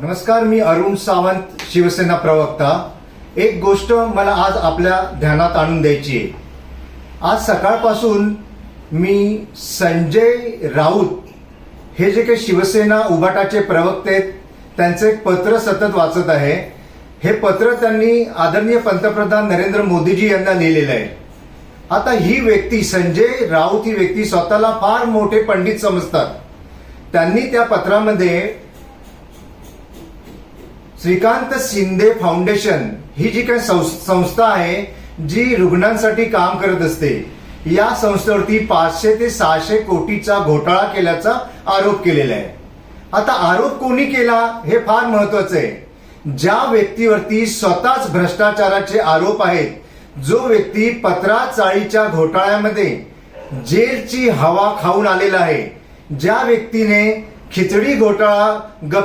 नमस्कार, मी अरुण सावंत, शिवसेना प्रवक्ता. एक गोष्ट मला आज आपल्या ध्यानात आणून द्यायची आहे. आज सकाळपासून मी संजय राऊत हे जे काही शिवसेना उभाटाचे प्रवक्ते आहेत त्यांचं एक पत्र सतत वाचत आहे. हे पत्र त्यांनी आदरणीय पंतप्रधान नरेंद्र मोदीजी यांना लिहिलेलं आहे. आता ही व्यक्ती संजय राऊत ही व्यक्ती स्वतःला फार मोठे पंडित समजतात. त्यांनी त्या पत्रामध्ये श्रीकांत शिंदे फाउंडेशन ही जी काही संस्था आहे जी रुग्णांसाठी काम करत असते, या संस्थेवरती 500 ते 600 कोटीचा घोटाळा केल्याचा आरोप केलेला आहे. आता आरोप कोणी केला हे फार महत्वाचं आहे. ज्या व्यक्तीवरती स्वतःच भ्रष्टाचाराचे आरोप आहेत, जो व्यक्ती पत्राचाळीच्या घोटाळ्यामध्ये जेलची हवा खाऊन आलेला आहे, ज्या व्यक्तीने खिचडी घोटाळा